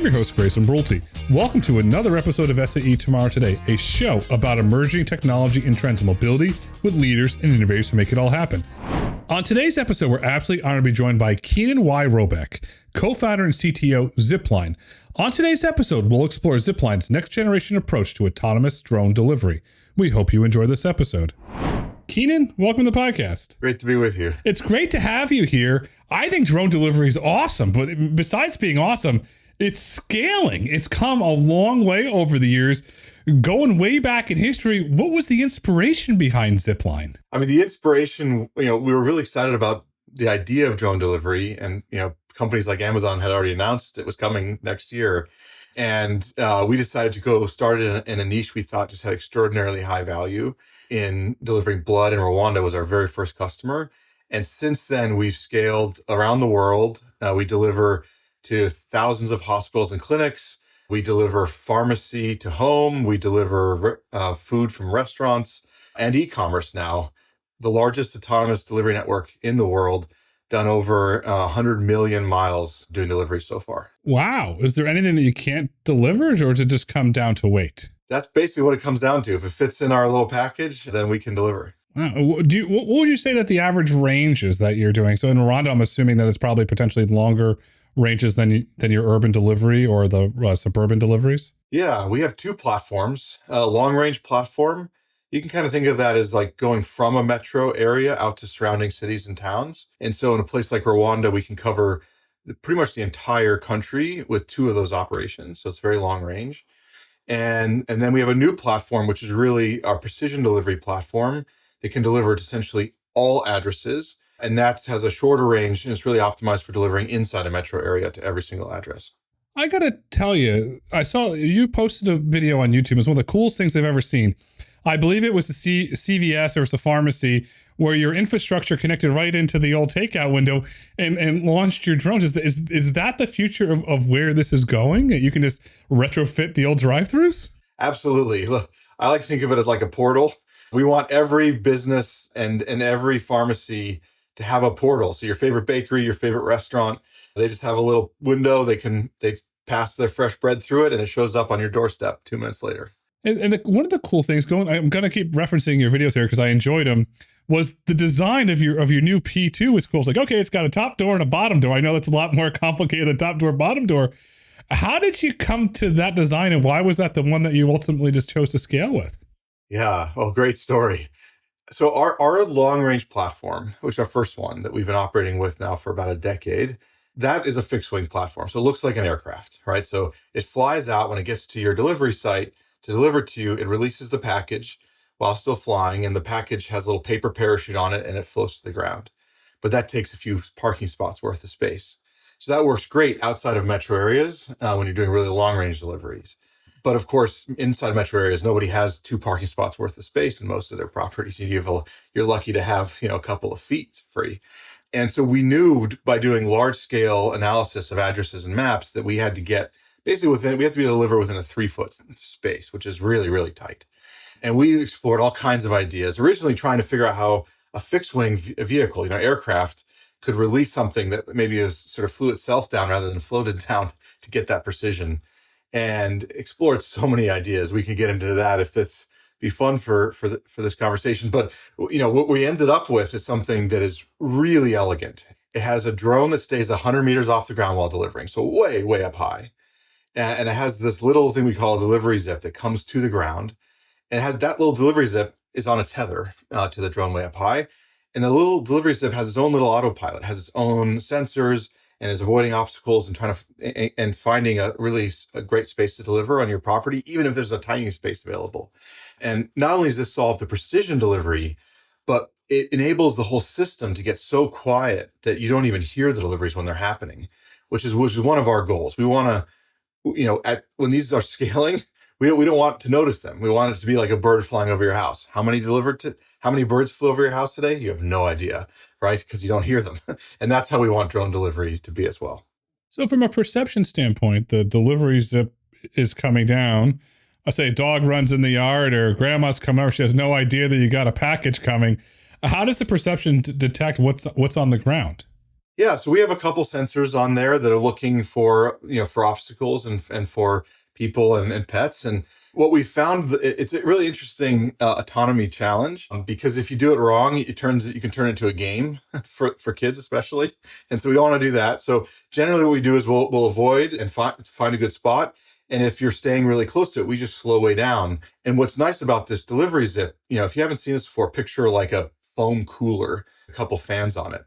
your host, Grayson Brulte. Welcome to another episode of SAE Tomorrow Today, a show about emerging technology and trends in mobility with leaders and innovators who make it all happen. On today's episode, we're absolutely honored to be joined by Keenan Wyrobek, co-founder and CTO Zipline. On today's episode, we'll explore Zipline's next generation approach to autonomous drone delivery. We hope you enjoy this episode. Keenan, welcome to the podcast. Great to be with you. It's great to have you here. I think drone delivery is awesome, but besides being awesome, it's scaling. It's come a long way over the years. Going way back in history, what was the inspiration behind Zipline? I mean, the inspiration, we were really excited about the idea of drone delivery, and, companies like Amazon had already announced it was coming next year. And we decided to go start in a niche we thought just had extraordinarily high value in delivering blood, and Rwanda was our very first customer. And since then, we've scaled around the world. We deliver to thousands of hospitals and clinics. We deliver pharmacy to home. We deliver food from restaurants and e-commerce now. The largest autonomous delivery network in the world, done over 100 million miles doing delivery so far. Wow. Is there anything that you can't deliver, or does it just come down to weight? That's basically what it comes down to. If it fits in our little package, then we can deliver. Wow. What would you say that the average range is that you're doing? So in Rwanda, I'm assuming that it's probably potentially longer ranges than your urban delivery or the suburban deliveries? Yeah, we have two platforms. A long-range platform, you can kind of think of that as like going from a metro area out to surrounding cities and towns. And so in a place like Rwanda, we can cover pretty much the entire country with two of those operations. So it's very long range. And then we have a new platform, which is really our precision delivery platform that can deliver to essentially all addresses. And that has a shorter range, and it's really optimized for delivering inside a metro area to every single address. I got to tell you, I saw you posted a video on YouTube. It's one of the coolest things I've ever seen. I believe it was a CVS or it was a pharmacy where your infrastructure connected right into the old takeout window and launched your drones. Is that the future of where this is going? You can just retrofit the old drive-thrus? Absolutely. Look, I like to think of it as like a portal. We want every business and every pharmacy to have a portal. So your favorite bakery, your favorite restaurant, they just have a little window. They pass their fresh bread through it, and it shows up on your doorstep 2 minutes later. And one of the cool things I'm going to keep referencing your videos here because I enjoyed them, was the design of your new P2 is cool. It's like, okay, it's got a top door and a bottom door. I know that's a lot more complicated than top door, bottom door. How did you come to that design, and why was that the one that you ultimately just chose to scale with? Yeah, well, great story. So our long-range platform, which is our first one that we've been operating with now for about a decade, that is a fixed-wing platform. So it looks like an aircraft, right? So it flies out when it gets to your delivery site. To deliver to you, it releases the package while still flying, and the package has a little paper parachute on it, and it floats to the ground. But that takes a few parking spots worth of space. So that works great outside of metro areas when you're doing really long-range deliveries. But of course, inside metro areas, nobody has 2 parking spots worth of space in most of their properties. You're lucky to have a couple of feet free. And so we knew by doing large-scale analysis of addresses and maps that we had to get basically we have to be able to deliver within a 3-foot space, which is really, really tight. And we explored all kinds of ideas, originally trying to figure out how a fixed-wing vehicle, aircraft, could release something that maybe sort of flew itself down rather than floated down to get that precision. And explored so many ideas. We can get into that if this be fun for this conversation. But what we ended up with is something that is really elegant. It has a drone that stays 100 meters off the ground while delivering, so way, way up high. And it has this little thing we call a delivery zip that comes to the ground. And it has that little delivery zip is on a tether to the drone way up high. And the little delivery zip has its own little autopilot, has its own sensors, and is avoiding obstacles and finding a great space to deliver on your property, even if there's a tiny space available. And not only does this solve the precision delivery, but it enables the whole system to get so quiet that you don't even hear the deliveries when they're happening, which is one of our goals. We want to, when these are scaling, we don't want to notice them. We want it to be like a bird flying over your house. How many birds flew over your house today? You have no idea, right? Because you don't hear them. And that's how we want drone delivery to be as well. So from a perception standpoint, the delivery zip is coming down. I say a dog runs in the yard or grandma's coming over. She has no idea that you got a package coming. How does the perception detect what's on the ground? Yeah, so we have a couple sensors on there that are looking for, for obstacles and for people and pets. And what we found, it's a really interesting autonomy challenge, because if you do it wrong, you can turn it into a game for kids especially. And so we don't want to do that. So generally what we do is we'll avoid and find a good spot. And if you're staying really close to it, we just slow way down. And what's nice about this delivery zip, if you haven't seen this before, picture like a foam cooler, a couple fans on it.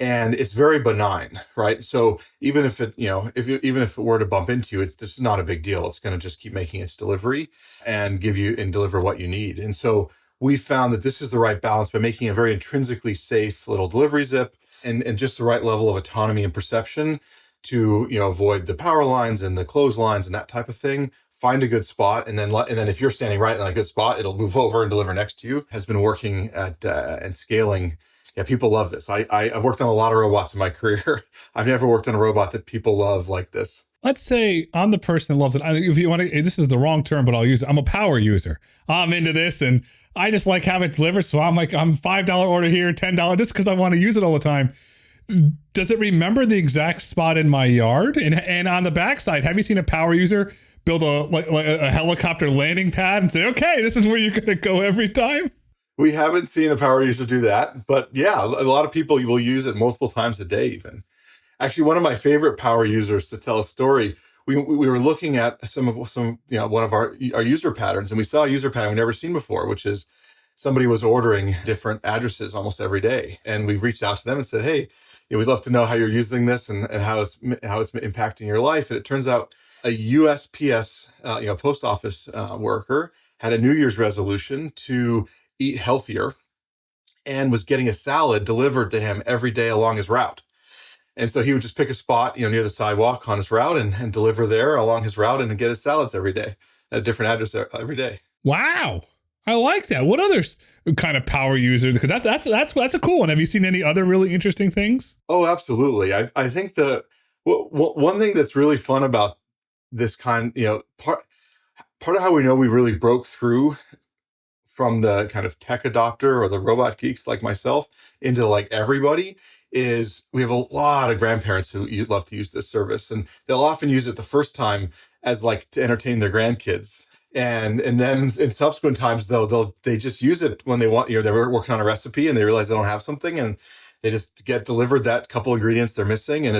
And it's very benign, right? So even if it, even if it were to bump into you, this is not a big deal. It's going to just keep making its delivery and deliver what you need. And so we found that this is the right balance by making a very intrinsically safe little delivery zip and just the right level of autonomy and perception to, avoid the power lines and the clotheslines and that type of thing. Find a good spot, and then if you're standing right in a good spot, it'll move over and deliver next to you. Has been working at and scaling. Yeah, people love this. I've worked on a lot of robots in my career. I've never worked on a robot that people love like this. Let's say I'm the person that loves it. If you want to, this is the wrong term, but I'll use it. I'm a power user. I'm into this, and I just like having it delivered. So I'm $5 order here, $10, just because I want to use it all the time. Does it remember the exact spot in my yard? And on the backside, have you seen a power user build a helicopter landing pad and say, okay, this is where you're going to go every time? We haven't seen a power user do that, but yeah, a lot of people will use it multiple times a day even. Actually, one of my favorite power users to tell a story, we were looking at one of our user patterns, and we saw a user pattern we've never seen before, which is somebody was ordering different addresses almost every day. And we've reached out to them and said, hey, we'd love to know how you're using this and how it's impacting your life. And it turns out a USPS, post office worker had a New Year's resolution to eat healthier and was getting a salad delivered to him every day along his route. And so he would just pick a spot, near the sidewalk on his route and deliver there along his route and get his salads every day at a different address every day. Wow. I like that. What other kind of power users? Because that's a cool one. Have you seen any other really interesting things? Oh, absolutely. I think one thing that's really fun about this kind, part of how we know we really broke through from the kind of tech adopter or the robot geeks like myself into like everybody is we have a lot of grandparents who love to use this service, and they'll often use it the first time as like to entertain their grandkids. And then in subsequent times, they just use it when they want, they're working on a recipe and they realize they don't have something and they just get delivered that couple ingredients they're missing. And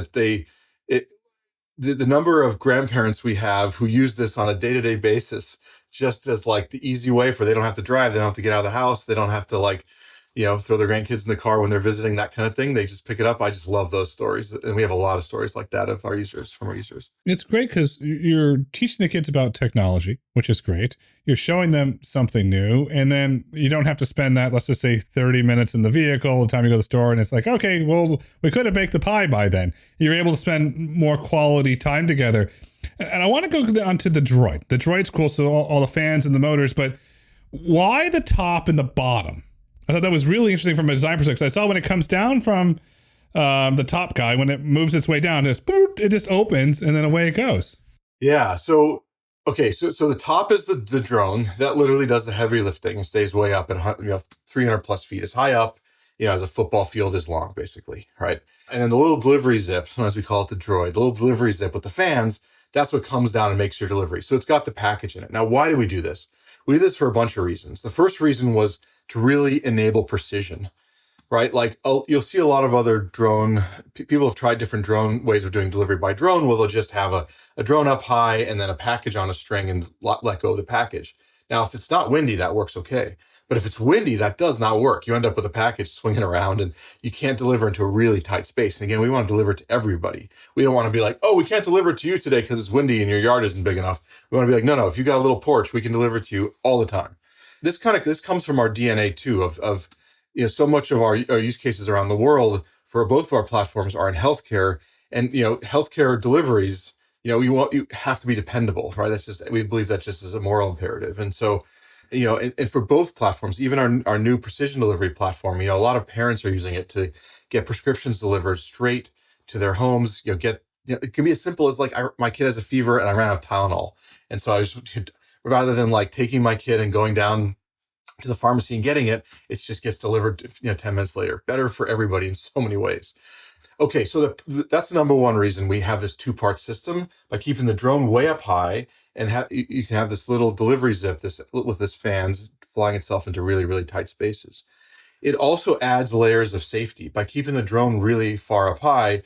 the number of grandparents we have who use this on a day-to-day basis, just as like the easy way they don't have to drive, they don't have to get out of the house, they don't have to throw their grandkids in the car when they're visiting, that kind of thing. They just pick it up. I just love those stories. And we have a lot of stories like that from our users. It's great because you're teaching the kids about technology, which is great. You're showing them something new. And then you don't have to spend that, let's just say 30 minutes in the vehicle the time you go to the store. And it's like, okay, well, we could have baked the pie by then. You're able to spend more quality time together. And I want to go on to the droid. The droid's cool. So all the fans and the motors, but why the top and the bottom? I thought that was really interesting from a design perspective. I saw when it comes down from the top guy, when it moves its way down, it just opens and then away it goes. Yeah. So the top is the drone that literally does the heavy lifting and stays way up at 300 plus feet. It's high up, as a football field is long, basically, right? And then the little delivery zip, sometimes we call it the droid, the little delivery zip with the fans, that's what comes down and makes your delivery. So it's got the package in it. Now, why do we do this? We do this for a bunch of reasons. The first reason was to really enable precision, right? Like you'll see a lot of other people have tried different drone ways of doing delivery by drone, where they'll just have a drone up high and then a package on a string and let go of the package. Now, if it's not windy, that works okay. But if it's windy, that does not work. You end up with a package swinging around and you can't deliver into a really tight space. And again, we want to deliver it to everybody. We don't want to be like, oh, we can't deliver it to you today because it's windy and your yard isn't big enough. We want to be like, no, if you got a little porch, we can deliver it to you all the time. This comes from our DNA too of so much of our use cases around the world for both of our platforms are in healthcare, and healthcare deliveries, you have to be dependable, right? We believe that just is a moral imperative. And so, and for both platforms, even our new precision delivery platform, a lot of parents are using it to get prescriptions delivered straight to their homes. It can be as simple as like my kid has a fever and I ran out of Tylenol, and so rather than like taking my kid and going down to the pharmacy and getting it, it just gets delivered 10 minutes later. Better for everybody in so many ways. Okay, so that's the number one reason we have this two-part system. By keeping the drone way up high, and you can have this little delivery zip with this fans flying itself into really, really tight spaces. It also adds layers of safety. By keeping the drone really far up high,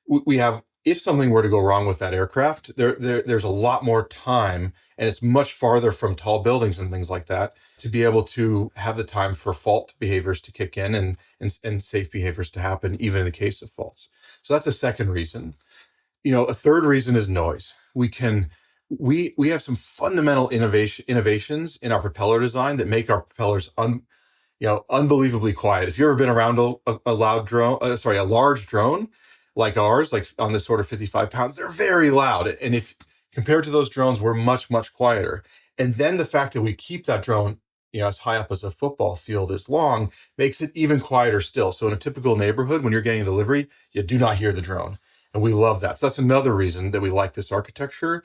we have, if something were to go wrong with that aircraft, there's a lot more time, and it's much farther from tall buildings and things like that, to be able to have the time for fault behaviors to kick in and safe behaviors to happen, even in the case of faults. So that's a second reason. A third reason is noise. We have some fundamental innovations in our propeller design that make our propellers unbelievably quiet. If you've ever been around a large drone like ours, like on this sort of 55 pounds, they're very loud. And if compared to those drones, we're much, much quieter. And then the fact that we keep that drone, as high up as a football field is long, makes it even quieter still. So in a typical neighborhood, when you're getting a delivery, you do not hear the drone. And we love that. So that's another reason that we like this architecture.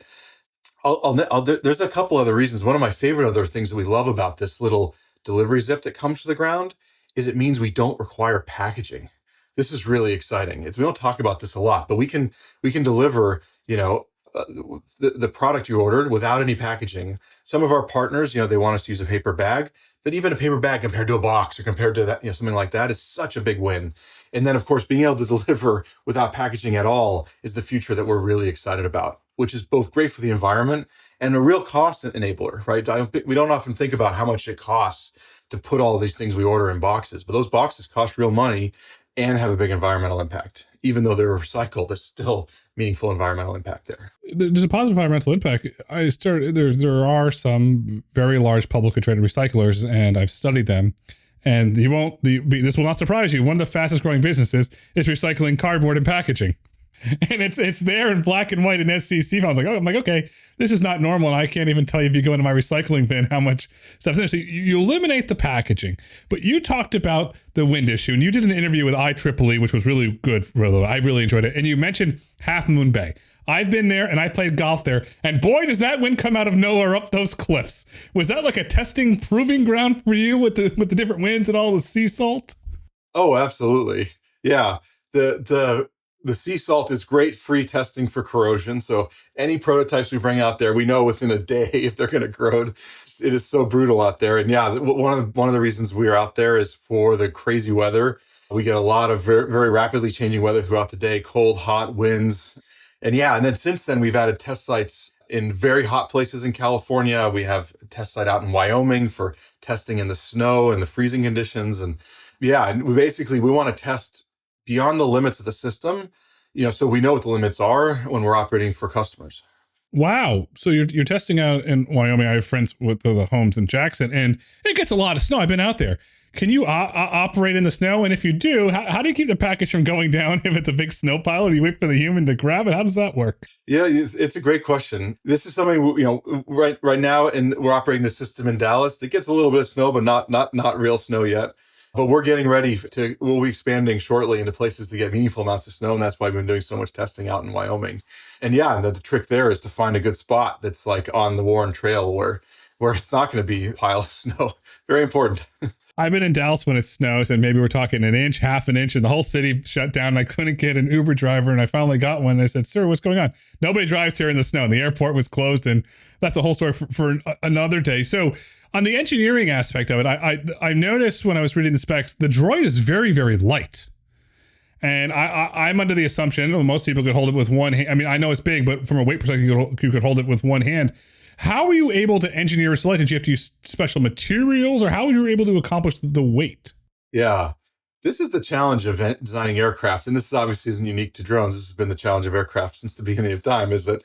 There's a couple other reasons. One of my favorite other things that we love about this little delivery zip that comes to the ground is it means we don't require packaging. This is really exciting. We don't talk about this a lot, but we can deliver, the product you ordered without any packaging. Some of our partners, they want us to use a paper bag, but even a paper bag compared to a box or compared to that, something like that is such a big win. And then, of course, being able to deliver without packaging at all is the future that we're really excited about, which is both great for the environment and a real cost enabler, right? We don't often think about how much it costs to put all these things we order in boxes, but those boxes cost real money and have a big environmental impact. Even though they're recycled, there's still meaningful environmental impact there. There's a positive environmental impact. There are some very large publicly traded recyclers, and I've studied them. And this will not surprise you. One of the fastest growing businesses is recycling cardboard and packaging. And it's there in black and white in SCC. I'm like, okay, this is not normal. And I can't even tell you if you go into my recycling bin how much stuff's there. So you eliminate the packaging. But you talked about the wind issue, and you did an interview with IEEE, which was really good. I really enjoyed it. And you mentioned Half Moon Bay. I've been there and I played golf there. And boy, does that wind come out of nowhere up those cliffs. Was that like a testing, proving ground for you with the different winds and all the sea salt? Oh, absolutely. Yeah. The sea salt is great free testing for corrosion. So any prototypes we bring out there, we know within a day if they're going to corrode. It is so brutal out there. And yeah, one of the reasons we are out there is for the crazy weather. We get a lot of very, very rapidly changing weather throughout the day, cold, hot winds. And then since then, we've added test sites in very hot places in California. We have a test site out in Wyoming for testing in the snow and the freezing conditions. And we want to test beyond the limits of the system, so we know what the limits are when we're operating for customers. Wow. So you're testing out in Wyoming. I have friends with the homes in Jackson, and it gets a lot of snow. I've been out there. Can you operate in the snow? And if you do, how do you keep the package from going down if it's a big snow pile? Or do you wait for the human to grab it? How does that work? Yeah, it's a great question. This is something, right now, and we're operating the system in Dallas. It gets a little bit of snow, but not real snow yet. But we're getting ready we'll be expanding shortly into places to get meaningful amounts of snow. And that's why we've been doing so much testing out in Wyoming. And the trick there is to find a good spot that's like on the Warren Trail where it's not going to be a pile of snow. Very important. I've been in Dallas when it snows, and maybe we're talking an inch, half an inch, and the whole city shut down. And I couldn't get an Uber driver, and I finally got one. And I said, "Sir, what's going on?" Nobody drives here in the snow. And the airport was closed, and that's a whole story for another day. So on the engineering aspect of it, I noticed when I was reading the specs, the droid is very, very light. And I'm under the assumption, most people could hold it with one hand. I mean, I know it's big, but from a weight perspective, you could hold it with one hand. How were you able to engineer it so light? Did you have to use special materials, or how were you able to accomplish the weight? Yeah, this is the challenge of designing aircraft. And this obviously isn't unique to drones. This has been the challenge of aircraft since the beginning of time, is that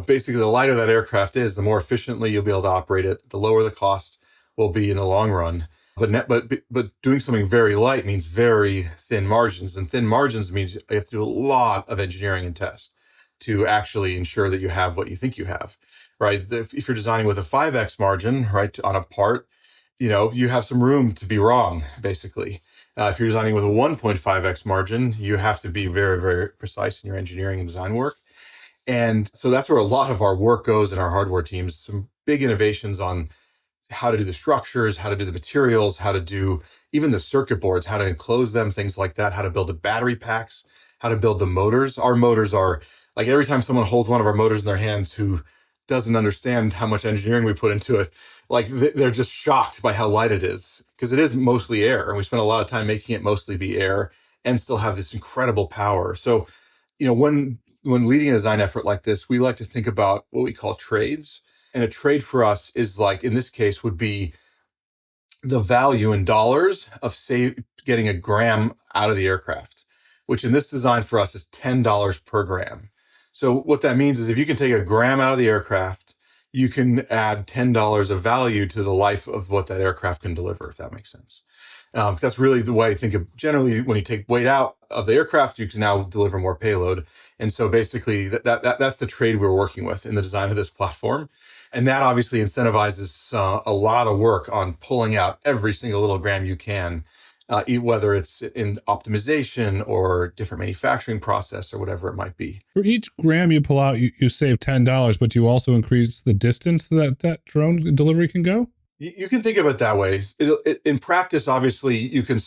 basically the lighter that aircraft is, the more efficiently you'll be able to operate it, the lower the cost will be in the long run. But doing something very light means very thin margins, and thin margins means you have to do a lot of engineering and test to actually ensure that you have what you think you have, right? If you're designing with a 5x margin, right, on a part, you have some room to be wrong, basically. If you're designing with a 1.5x margin, you have to be very, very precise in your engineering and design work. And so that's where a lot of our work goes in our hardware teams. Some big innovations on how to do the structures, how to do the materials, how to do even the circuit boards, how to enclose them, things like that, how to build the battery packs. how to build the motors. Our motors are like every time someone holds one of our motors in their hands who doesn't understand how much engineering we put into it, like they're just shocked by how light it is because it is mostly air. And we spend a lot of time making it mostly be air and still have this incredible power. So, when leading a design effort like this, we like to think about what we call trades. And a trade for us is like, in this case, would be the value in dollars of getting a gram out of the aircraft, which in this design for us is $10 per gram. So what that means is if you can take a gram out of the aircraft, you can add $10 of value to the life of what that aircraft can deliver, if that makes sense. Because that's really the way I think of generally when you take weight out of the aircraft, you can now deliver more payload. And so basically that's the trade we're working with in the design of this platform. And that obviously incentivizes a lot of work on pulling out every single little gram you can, whether it's in optimization or different manufacturing process or whatever it might be. For each gram you pull out, you save $10, but you also increase the distance that drone delivery can go? You can think of it that way. In practice, obviously, you can,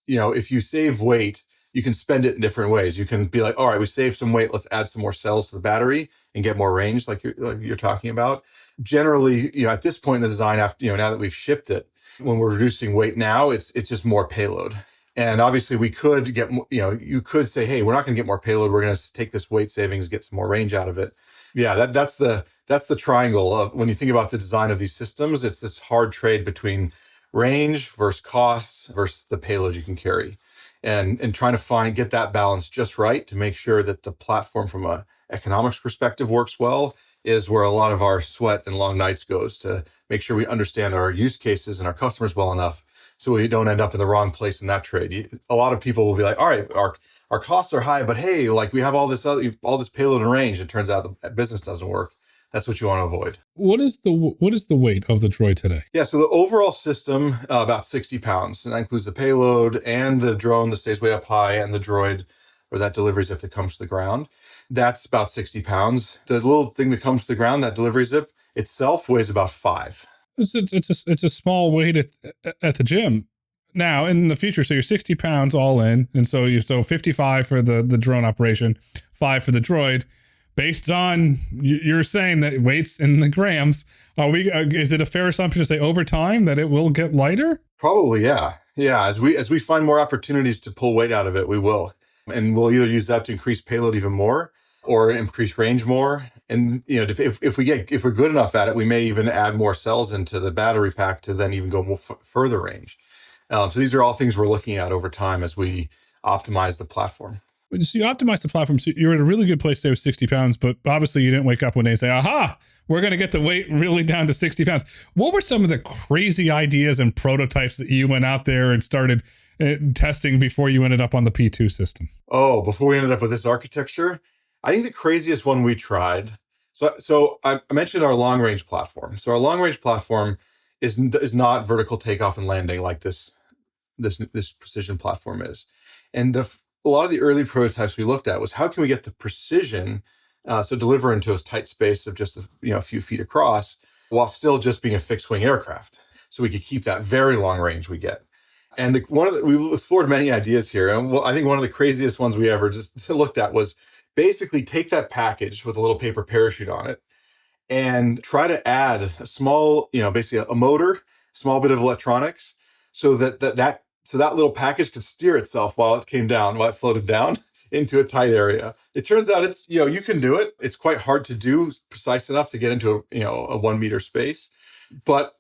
if you save weight, you can spend it in different ways. You can be like, all right, we saved some weight. Let's add some more cells to the battery and get more range, like you're talking about. Generally, at this point in the design, after now that we've shipped it, when we're reducing weight now, it's just more payload. And obviously, we could get, you could say, hey, we're not going to get more payload. We're going to take this weight savings, get some more range out of it. Yeah, that's the triangle of when you think about the design of these systems. It's this hard trade between range versus costs versus the payload you can carry. And trying to get that balance just right to make sure that the platform from a economics perspective works well is where a lot of our sweat and long nights goes, to make sure we understand our use cases and our customers well enough so we don't end up in the wrong place in that trade. A lot of people will be like, all right, our costs are high, but hey, like we have all this payload and range. It turns out the business doesn't work. That's what you want to avoid. What is the weight of the droid today? Yeah, so the overall system, about 60 pounds. And that includes the payload and the drone that stays way up high and the droid, or that delivery zip that comes to the ground. That's about 60 pounds. The little thing that comes to the ground, that delivery zip itself, weighs about 5. It's a small weight at the gym. Now, in the future, so you're 60 pounds all in, and so 55 for the drone operation, 5 for the droid. Based on you're saying that weights in the grams, is it a fair assumption to say over time that it will get lighter? Probably, yeah. Yeah, as we find more opportunities to pull weight out of it, we will. And we'll either use that to increase payload even more or increase range more. And if we're good enough at it, we may even add more cells into the battery pack to then even go more further range. So these are all things we're looking at over time as we optimize the platform. So you optimize the platform. So you're at a really good place there with 60 pounds, but obviously you didn't wake up one day and say, aha, we're going to get the weight really down to 60 pounds. What were some of the crazy ideas and prototypes that you went out there and started testing before you ended up on the P2 system? Oh, before we ended up with this architecture, I think the craziest one we tried. So I mentioned our long range platform. So our long range platform is not vertical takeoff and landing like this precision platform is. And a lot of the early prototypes we looked at was how can we get the precision, so deliver into a tight space of just a few feet across, while still just being a fixed wing aircraft, so we could keep that very long range we get. And we've explored many ideas here, and I think one of the craziest ones we ever just looked at was basically take that package with a little paper parachute on it and try to add a small, basically a motor, small bit of electronics, so that little package could steer itself while it floated down into a tight area. It turns out it's, you can do it. It's quite hard to do precise enough to get into a 1 meter space. But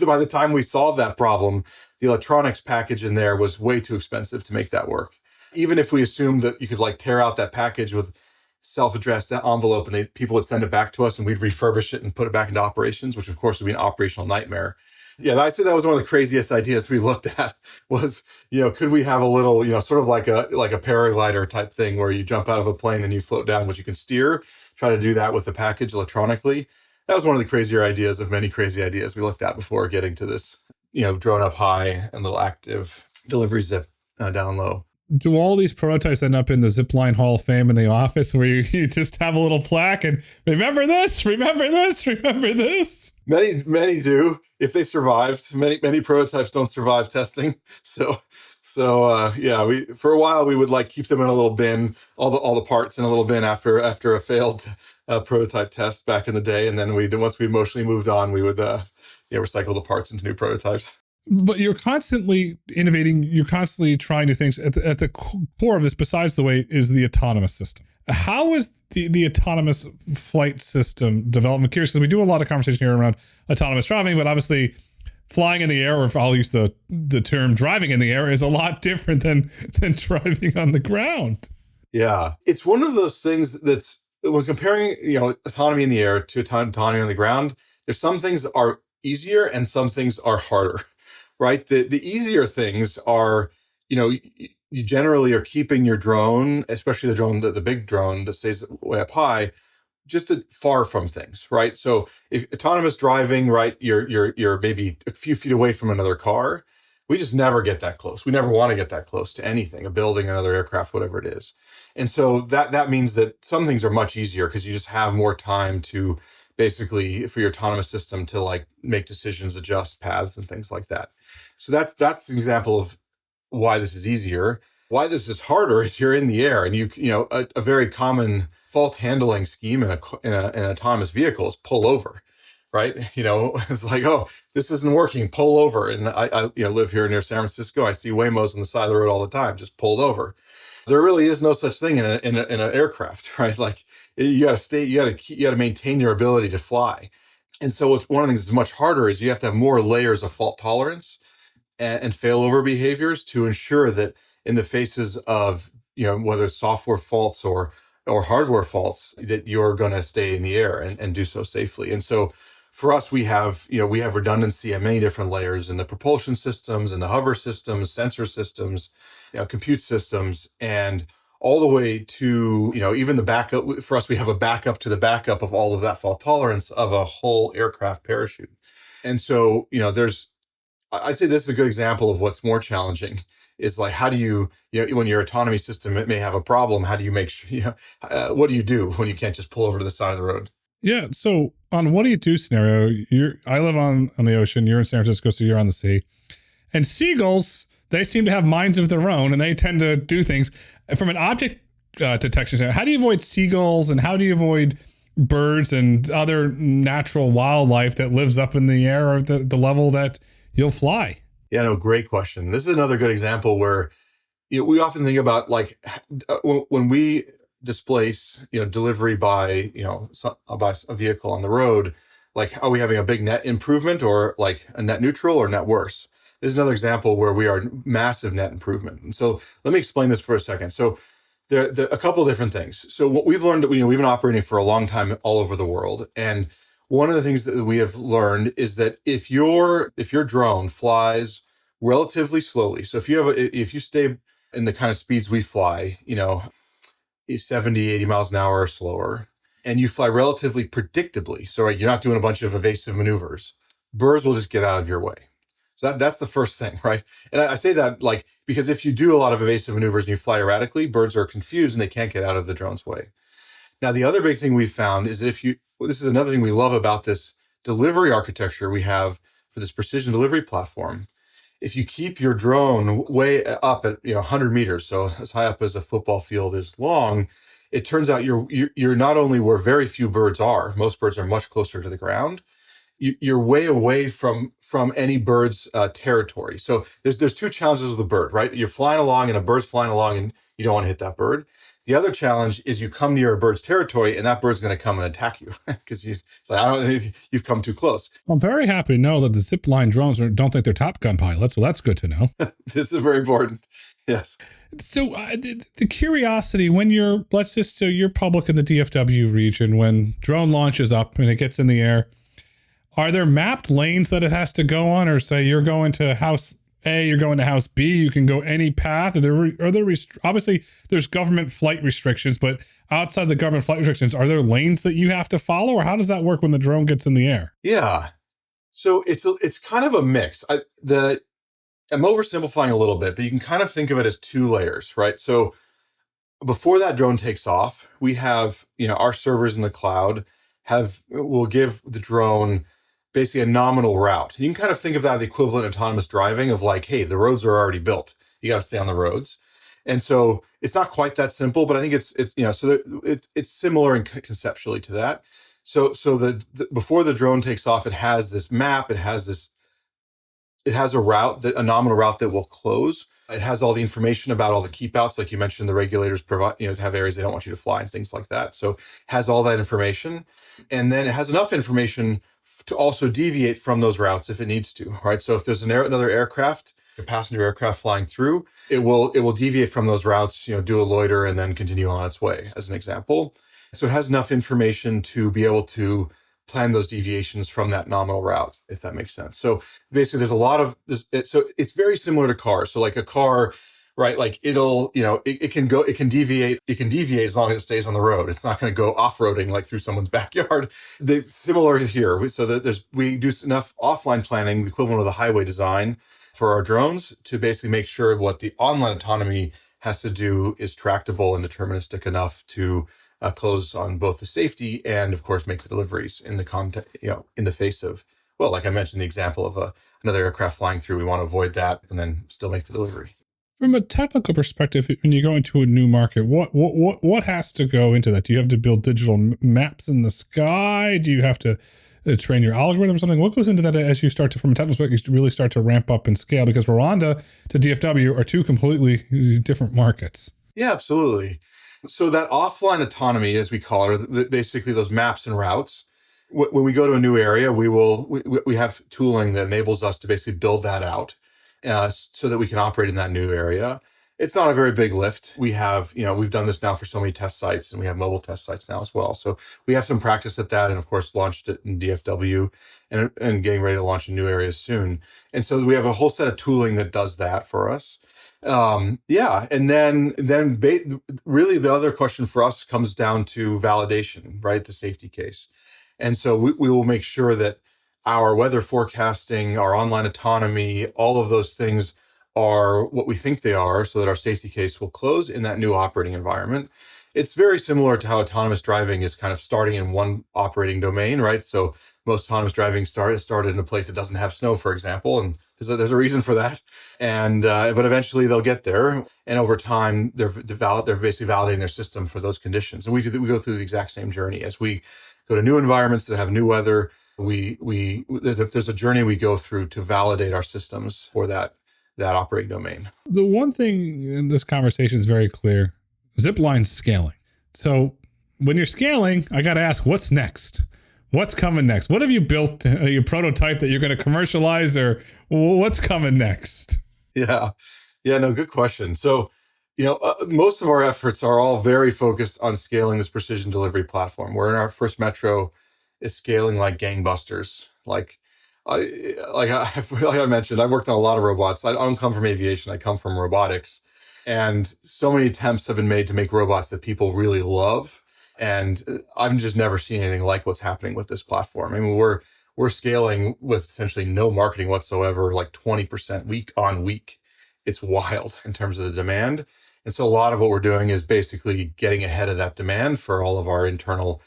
by the time we solved that problem, the electronics package in there was way too expensive to make that work. Even if we assumed that you could tear out that package with self-addressed envelope and people would send it back to us and we'd refurbish it and put it back into operations, which of course would be an operational nightmare. Yeah, I'd say that was one of the craziest ideas we looked at was, could we have a little, sort of like a paraglider type thing where you jump out of a plane and you float down, which you can steer, try to do that with the package electronically. That was one of the crazier ideas of many crazy ideas we looked at before getting to this, drone up high and little active delivery zip down low. Do all these prototypes end up in the Zipline Hall of Fame in the office where you just have a little plaque and remember this, remember this, remember this? Many do. If they survived, many prototypes don't survive testing. So Yeah, we for a while we would like keep them in a little bin, all the parts in a little bin after a failed prototype test back in the day, and then once we emotionally moved on, we would recycle the parts into new prototypes. But you're constantly innovating. You're constantly trying new things. At the core of this, besides the weight, is the autonomous system. How is the autonomous flight system developed? I'm curious because we do a lot of conversation here around autonomous driving, but obviously flying in the air, or if I'll use the term driving in the air, is a lot different than driving on the ground. Yeah, it's one of those things that's when comparing autonomy in the air to autonomy on the ground. There's some things are easier and some things are harder. Right? The easier things are, you generally are keeping your drone, especially the drone, the big drone that stays way up high, just far from things, right? So if autonomous driving, right, you're maybe a few feet away from another car. We just never get that close. We never want to get that close to anything, a building, another aircraft, whatever it is. And so that means that some things are much easier because you just have more time to basically for your autonomous system to like make decisions, adjust paths and things like that. So that's an example of why this is easier. Why this is harder is you're in the air, and a very common fault handling scheme in an autonomous vehicle is pull over, right? It's like, oh, this isn't working, pull over. And I live here near San Francisco. I see Waymos on the side of the road all the time, just pulled over. There really is no such thing in an aircraft, right? Like you got to maintain your ability to fly. And so one of the things that's much harder is you have to have more layers of fault tolerance and failover behaviors to ensure that in the faces of, whether it's software faults or hardware faults, that you're going to stay in the air and do so safely. And so for us, we have redundancy at many different layers in the propulsion systems and the hover systems, sensor systems, compute systems, and all the way to, even the backup. For us, we have a backup to the backup of all of that fault tolerance of a whole aircraft parachute. And so, I'd say this is a good example of what's more challenging is like, how do you, when your autonomy system, it may have a problem, how do you make sure, what do you do when you can't just pull over to the side of the road? Yeah. So on what do you do scenario, I live on the ocean, you're in San Francisco, so you're on the sea. And seagulls, they seem to have minds of their own and they tend to do things. From an object detection standpoint, how do you avoid seagulls and how do you avoid birds and other natural wildlife that lives up in the air or the level that you'll fly? Yeah, no, great question. This is another good example where we often think about like when we displace, delivery by, by a vehicle on the road, like are we having a big net improvement or like a net neutral or net worse? This is another example where we are massive net improvement. And so let me explain this for a second. So there are a couple of different things. So what we've learned, we've been operating for a long time all over the world. And one of the things that we have learned is that if your drone flies relatively slowly, so if you stay in the kind of speeds we fly, 70, 80 miles an hour or slower, and you fly relatively predictably, so you're not doing a bunch of evasive maneuvers, birds will just get out of your way. So that's the first thing, right? And I say that like, because if you do a lot of evasive maneuvers and you fly erratically, birds are confused and they can't get out of the drone's way. Now, the other big thing we've found is that this is another thing we love about this delivery architecture we have for this precision delivery platform. If you keep your drone way up at 100 meters, so as high up as a football field is long, it turns out you're not only where very few birds are, most birds are much closer to the ground, you're way away from any bird's territory. So there's two challenges with the bird, right? You're flying along and a bird's flying along and you don't want to hit that bird. The other challenge is you come near a bird's territory and that bird's going to come and attack you because it's like, you've come too close. I'm very happy to know that the Zipline drones don't think they're Top Gun pilots, so that's good to know. This is very important. Yes. So the curiosity when let's just say you're public in the DFW region, when drone launches up and it gets in the air, are there mapped lanes that it has to go on, or say you're going to house A, you're going to house B, you can go any path? Obviously there's government flight restrictions, but outside the government flight restrictions, are there lanes that you have to follow, or how does that work when the drone gets in the air? Yeah. So it's kind of a mix. I'm oversimplifying a little bit, but you can kind of think of it as two layers, right? So before that drone takes off, we have, our servers in the cloud will give the drone basically a nominal route. You can kind of think of that as the equivalent of autonomous driving of like, hey, the roads are already built. You got to stay on the roads. And so it's not quite that simple, but I think it's it's similar conceptually to that. So the before the drone takes off, it has this map. It has a route, a nominal route that will close. It has all the information about all the keep outs, like you mentioned, the regulators provide, to have areas they don't want you to fly and things like that. So it has all that information. And then it has enough information to also deviate from those routes if it needs to, right? So if there's another aircraft, a passenger aircraft flying through, it will deviate from those routes, do a loiter and then continue on its way, as an example. So it has enough information to be able to plan those deviations from that nominal route, if that makes sense. So basically there's a lot of this. So it's very similar to cars. So like a car, right? Like it can deviate as long as it stays on the road. It's not going to go off-roading like through someone's backyard. Similar here. So that we do enough offline planning, the equivalent of the highway design for our drones, to basically make sure what the online autonomy has to do is tractable and deterministic enough to close on both the safety and, of course, make the deliveries in the context, in the face of, well, like I mentioned, the example of another aircraft flying through. We want to avoid that and then still make the delivery. From a technical perspective, when you go into a new market, what has to go into that? Do you have to build digital maps in the sky? Do you have to train your algorithm or something? What goes into that as you start to, from a technical perspective, you really start to ramp up and scale? Because Rwanda to DFW are two completely different markets. Yeah, absolutely. So that offline autonomy, as we call it, are basically those maps and routes. When we go to a new area, we have tooling that enables us to basically build that out so that we can operate in that new area. It's not a very big lift. We have, we've done this now for so many test sites, and we have mobile test sites now as well. So we have some practice at that, and of course launched it in DFW and getting ready to launch in new areas soon. And so we have a whole set of tooling that does that for us. And then really the other question for us comes down to validation, right? The safety case. And so we will make sure that our weather forecasting, our online autonomy, all of those things are what we think they are, so that our safety case will close in that new operating environment. It's very similar to how autonomous driving is kind of starting in one operating domain, right? So most autonomous driving started in a place that doesn't have snow, for example, and there's a reason for that. And but eventually they'll get there, and over time they're basically validating their system for those conditions. And we go through the exact same journey as we go to new environments that have new weather. There's a journey we go through to validate our systems for that operating domain. The one thing in this conversation is very clear: Zipline's scaling. So when you're scaling, I got to ask, what's next? What's coming next? What have you built, your prototype that you're going to commercialize, or what's coming next? Yeah, no, good question. So, most of our efforts are all very focused on scaling this precision delivery platform. We're in our first metro is scaling like gangbusters. Like I mentioned, I've worked on a lot of robots. I don't come from aviation. I come from robotics. And so many attempts have been made to make robots that people really love. And I've just never seen anything like what's happening with this platform. I mean, we're scaling with essentially no marketing whatsoever, like 20% week on week. It's wild in terms of the demand. And so a lot of what we're doing is basically getting ahead of that demand for all of our internal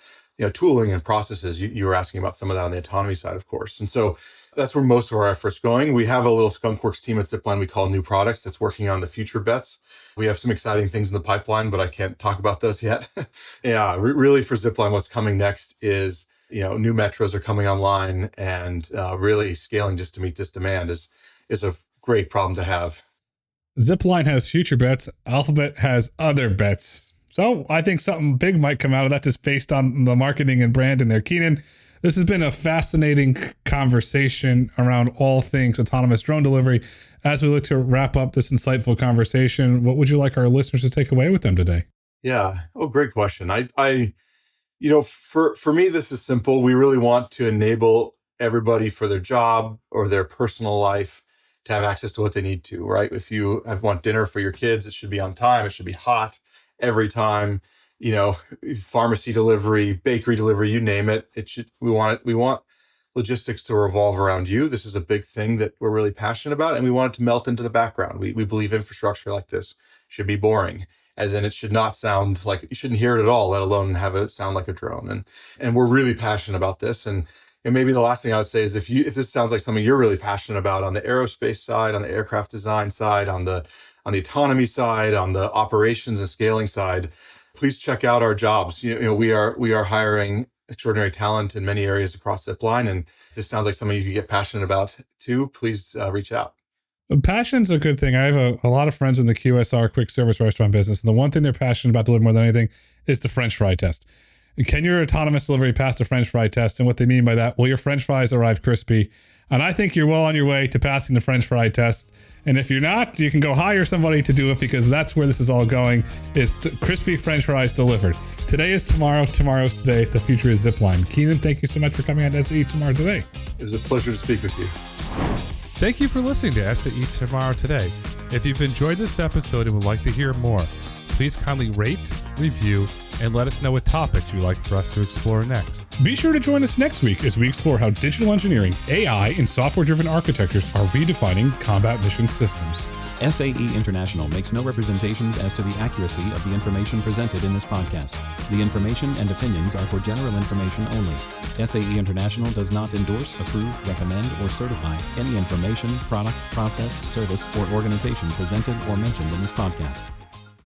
tooling and processes. You were asking about some of that on the autonomy side, of course. And so that's where most of our efforts going. We have a little skunkworks team at Zipline we call New Products that's working on the future bets. We have some exciting things in the pipeline, but I can't talk about those yet. Really for Zipline, what's coming next is, new metros are coming online, and really scaling just to meet this demand is a great problem to have. Zipline has future bets. Alphabet has other bets. So I think something big might come out of that, just based on the marketing and brand in there. Keenan, this has been a fascinating conversation around all things autonomous drone delivery. As we look to wrap up this insightful conversation, what would you like our listeners to take away with them today? Yeah. Oh, great question. For me, this is simple. We really want to enable everybody for their job or their personal life to have access to what they need to, right? If you want dinner for your kids, it should be on time. It should be hot every time. Pharmacy delivery, bakery delivery, you name it. We want logistics to revolve around you. This is a big thing that we're really passionate about, and we want it to melt into the background. We believe infrastructure like this should be boring, as in it should not sound like, you shouldn't hear it at all, let alone have it sound like a drone. And we're really passionate about this. And And maybe the last thing I would say is if this sounds like something you're really passionate about on the aerospace side, on the aircraft design side, on the autonomy side, on the operations and scaling side, please check out our jobs. We are hiring extraordinary talent in many areas across Zipline. And if this sounds like something you could get passionate about too, please reach out. Passion's a good thing. I have a lot of friends in the QSR, quick service restaurant business. And the one thing they're passionate about delivering more than anything is the French fry test. Can your autonomous delivery pass the French fry test? And what they mean by that, well, your French fries arrive crispy. And I think you're well on your way to passing the French fry test. And if you're not, you can go hire somebody to do it, because that's where this is all going, is crispy French fries delivered. Today is tomorrow. Tomorrow's today. The future is Zipline. Keenan, thank you so much for coming on SAE Tomorrow Today. It was a pleasure to speak with you. Thank you for listening to SAE Tomorrow Today. If you've enjoyed this episode and would like to hear more, please kindly rate, review, and let us know what topics you'd like for us to explore next. Be sure to join us next week as we explore how digital engineering, AI, and software-driven architectures are redefining combat mission systems. SAE International makes no representations as to the accuracy of the information presented in this podcast. The information and opinions are for general information only. SAE International does not endorse, approve, recommend, or certify any information, product, process, service, or organization presented or mentioned in this podcast.